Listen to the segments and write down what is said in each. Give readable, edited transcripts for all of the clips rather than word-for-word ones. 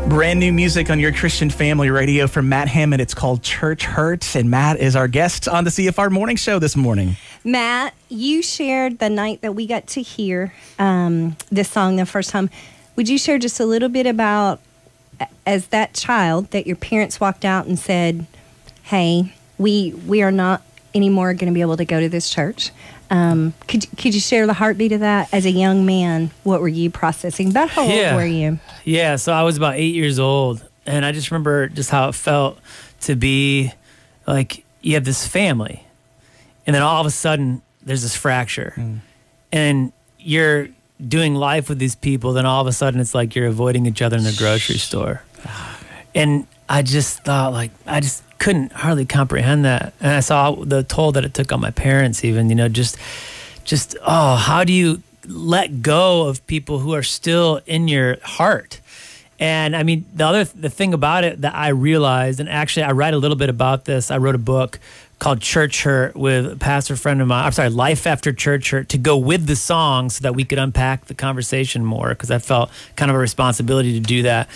Brand new music on your Christian Family Radio from Matt Hammitt. It's called Church Hurt, and Matt is our guest on the CFR Morning Show this morning. Matt, you shared the night that we got to hear this song the first time. Would you share just a little bit about, as that child, that your parents walked out and said, hey, we are not anymore going to be able to go to this church? Could you share the heartbeat of that? As a young man, what were you processing? About how old were you? Yeah, so I was about 8 years old, and I just remember just how it felt to be like you have this family, and then all of a sudden there's this fracture, and you're doing life with these people, then all of a sudden it's like you're avoiding each other in the grocery store. And I just thought, like, I just couldn't hardly comprehend that. And I saw the toll that it took on my parents even, just, how do you let go of people who are still in your heart? And I mean, the thing about it that I realized, and actually I write a little bit about this, I wrote a book called Church Hurt with a pastor friend of mine, Life After Church Hurt, to go with the song so that we could unpack the conversation more, because I felt kind of a responsibility to do that.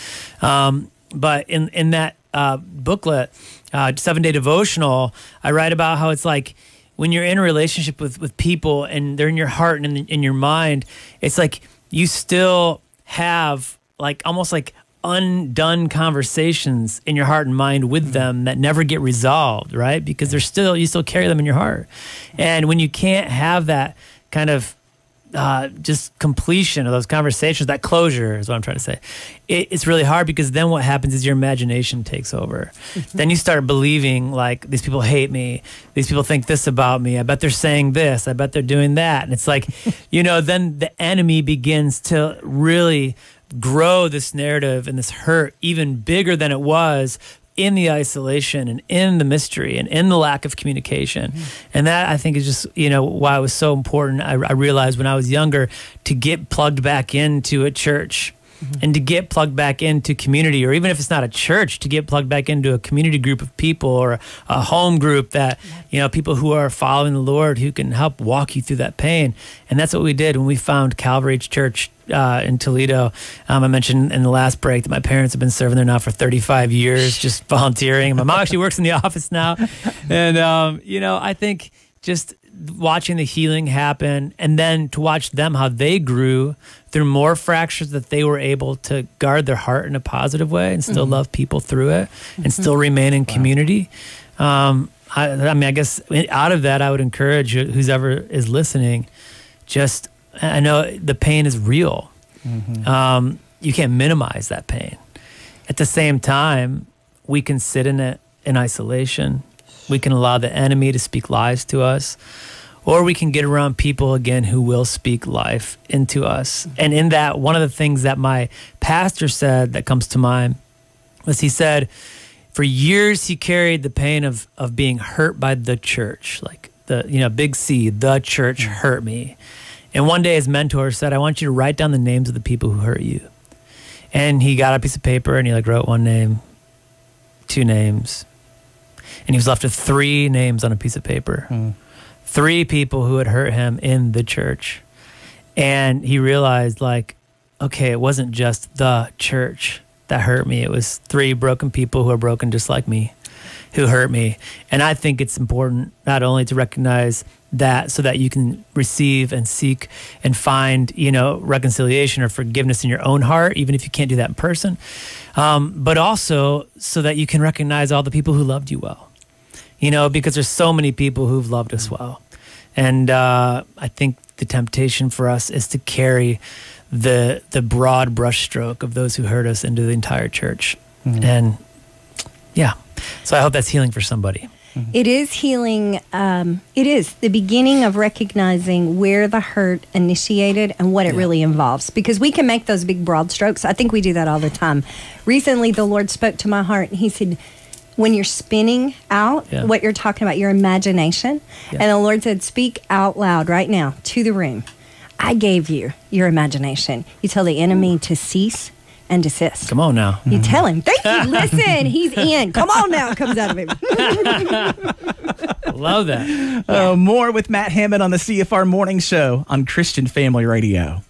But in that booklet, 7-Day Devotional, I write about how it's like when you're in a relationship with people and they're in your heart and in your mind, it's like you still have like almost like undone conversations in your heart and mind with them that never get resolved, right? Because you still carry them in your heart. And when you can't have that kind of just completion of those conversations, that closure is what I'm trying to say. It's really hard, because then what happens is your imagination takes over. Then you start believing like, these people hate me. These people think this about me. I bet they're saying this. I bet they're doing that. And it's like, then the enemy begins to really grow this narrative and this hurt even bigger than it was in the isolation and in the mystery and in the lack of communication. And that, I think, is just, why it was so important. I realized when I was younger to get plugged back into a church and to get plugged back into community, or even if it's not a church, to get plugged back into a community group of people or a home group that, people who are following the Lord, who can help walk you through that pain. And that's what we did when we found Calvary Church in Toledo. I mentioned in the last break that my parents have been serving there now for 35 years, just volunteering. My mom actually works in the office now. And, I think just watching the healing happen, and then to watch them, how they grew through more fractures, that they were able to guard their heart in a positive way and still love people through it and still remain in community. I guess out of that, I would encourage who's ever is listening, I know the pain is real. You can't minimize that pain. At the same time, we can sit in it in isolation. We can allow the enemy to speak lies to us, or we can get around people again who will speak life into us. And in that, one of the things that my pastor said that comes to mind was, he said, for years he carried the pain of being hurt by the church, like the big C, the church hurt me. And one day his mentor said, I want you to write down the names of the people who hurt you. And he got a piece of paper and he wrote one name, 2 names. And he was left with 3 names on a piece of paper. 3 people who had hurt him in the church. And he realized, okay, it wasn't just the church that hurt me. It was 3 broken people who are broken just like me, who hurt me. And I think it's important not only to recognize that so that you can receive and seek and find, reconciliation or forgiveness in your own heart, even if you can't do that in person, but also so that you can recognize all the people who loved you well, because there's so many people who've loved us well. And I think the temptation for us is to carry the broad brushstroke of those who hurt us into the entire church. And so I hope that's healing for somebody. It is healing. It is the beginning of recognizing where the hurt initiated and what it really involves, because we can make those big broad strokes. I think we do that all the time. Recently, the Lord spoke to my heart and he said, when you're spinning out what you're talking about, your imagination, and the Lord said, speak out loud right now to the room. I gave you your imagination. You tell the enemy to cease and desist. Come on now. You tell him, thank you, listen, he's in. Come on now, it comes out of him. Love that. More with Matt Hammitt on the CFR Morning Show on Christian Family Radio.